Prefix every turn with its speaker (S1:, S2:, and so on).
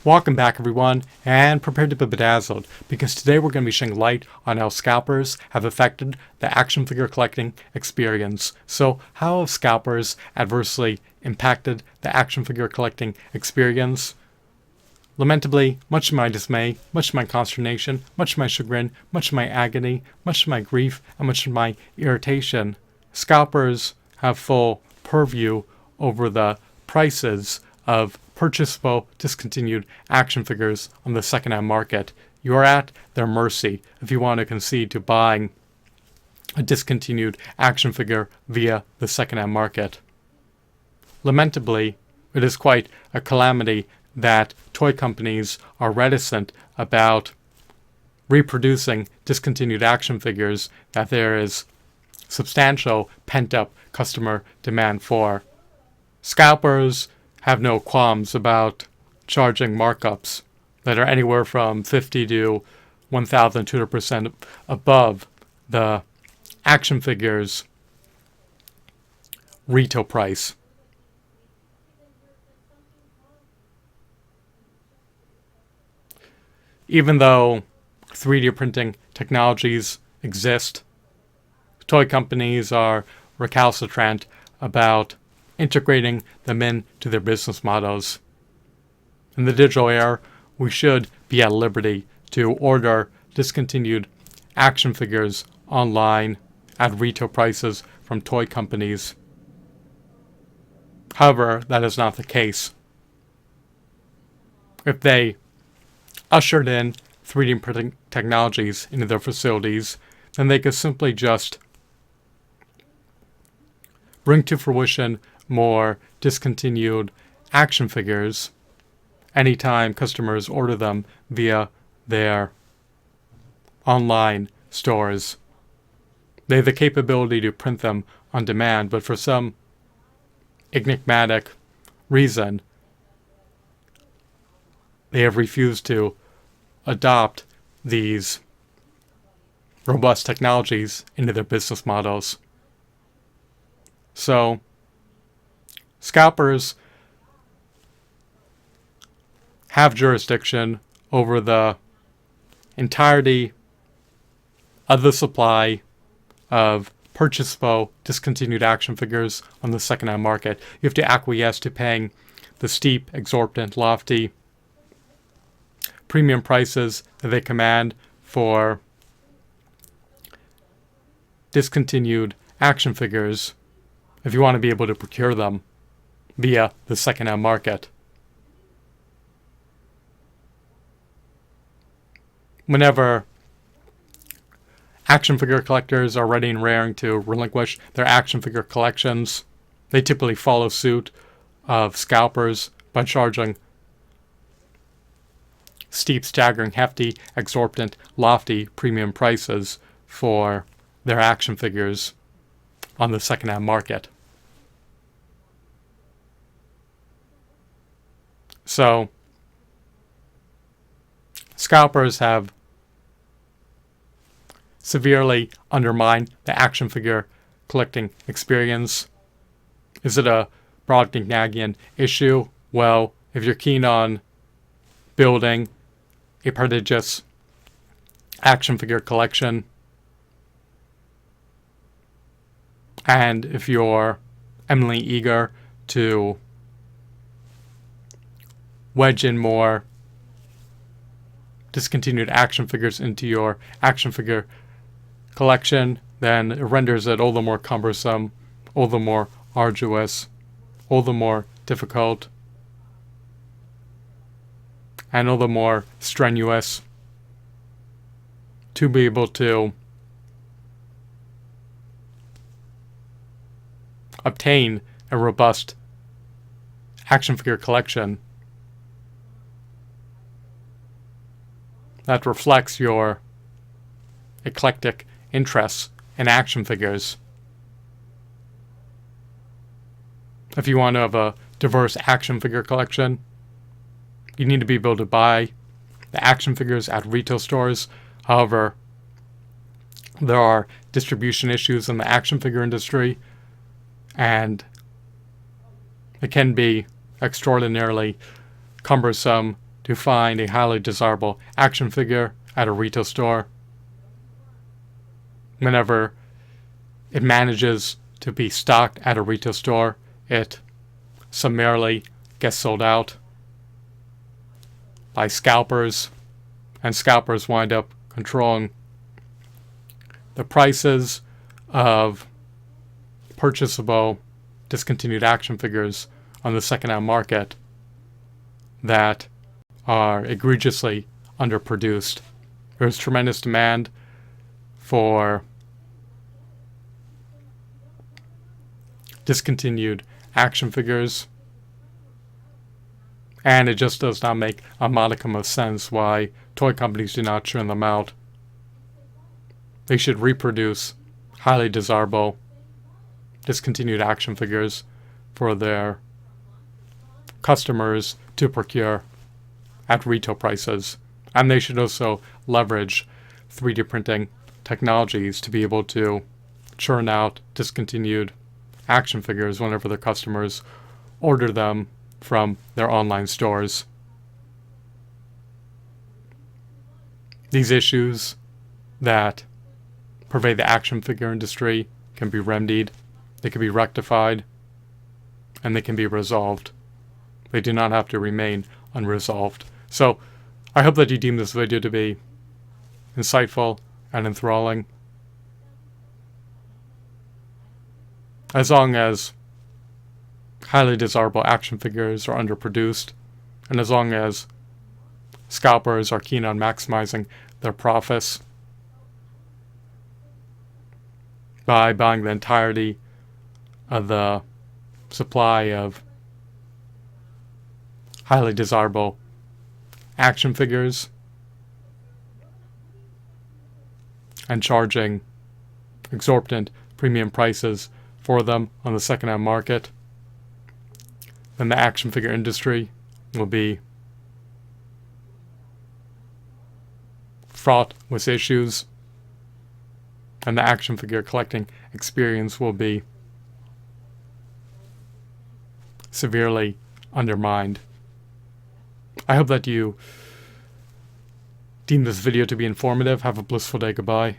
S1: Welcome back everyone, and prepare to be bedazzled, because today we're going to be shedding light on how scalpers have affected the action figure collecting experience. So how have scalpers adversely impacted the action figure collecting experience? Lamentably, much to my dismay, much to my consternation, much to my chagrin, much to my agony, much to my grief, and much to my irritation, scalpers have full purview over the prices of purchasable discontinued action figures on the secondhand market. You are at their mercy if you want to concede to buying a discontinued action figure via the secondhand market. Lamentably, it is quite a calamity that toy companies are reticent about reproducing discontinued action figures that there is substantial pent-up customer demand for. Scalpers have no qualms about charging markups that are anywhere from 50 to 1,200% above the action figure's retail price. Even though 3D printing technologies exist, toy companies are recalcitrant about integrating them into their business models. In the digital era, we should be at liberty to order discontinued action figures online at retail prices from toy companies. However, that is not the case. If they ushered in 3D printing technologies into their facilities, then they could simply just bring to fruition more discontinued action figures anytime customers order them via their online stores. They have the capability to print them on demand, but for some enigmatic reason, they have refused to adopt these robust technologies into their business models. So, scalpers have jurisdiction over the entirety of the supply of purchasable discontinued action figures on the secondhand market. You have to acquiesce to paying the steep, exorbitant, lofty premium prices that they command for discontinued action figures if you want to be able to procure them via the secondhand market. Whenever action figure collectors are ready and raring to relinquish their action figure collections, they typically follow suit of scalpers by charging steep, staggering, hefty, exorbitant, lofty premium prices for their action figures on the secondhand market. So, scalpers have severely undermined the action figure collecting experience. Is it a Brobdingnagian issue? Well, if you're keen on building a prodigious action figure collection, and if you're eminently eager to wedge in more discontinued action figures into your action figure collection, then it renders it all the more cumbersome, all the more arduous, all the more difficult, and all the more strenuous to be able to obtain a robust action figure collection that reflects your eclectic interests in action figures. If you want to have a diverse action figure collection, you need to be able to buy the action figures at retail stores. However, there are distribution issues in the action figure industry, and it can be extraordinarily cumbersome to find a highly desirable action figure at a retail store. Whenever it manages to be stocked at a retail store, it summarily gets sold out by scalpers, and scalpers wind up controlling the prices of purchasable discontinued action figures on the second-hand market that are egregiously underproduced. There's tremendous demand for discontinued action figures, and it just does not make a modicum of sense why toy companies do not churn them out. They should reproduce highly desirable discontinued action figures for their customers to procure at retail prices. And they should also leverage 3D printing technologies to be able to churn out discontinued action figures whenever their customers order them from their online stores. These issues that pervade the action figure industry can be remedied, they can be rectified, and they can be resolved. They do not have to remain unresolved. So, I hope that you deem this video to be insightful and enthralling. As long as highly desirable action figures are underproduced, and as long as scalpers are keen on maximizing their profits by buying the entirety of the supply of highly desirable action figures and charging exorbitant premium prices for them on the second-hand market, then the action figure industry will be fraught with issues, and the action figure collecting experience will be severely undermined. I hope that you deem this video to be informative. Have a blissful day. Goodbye.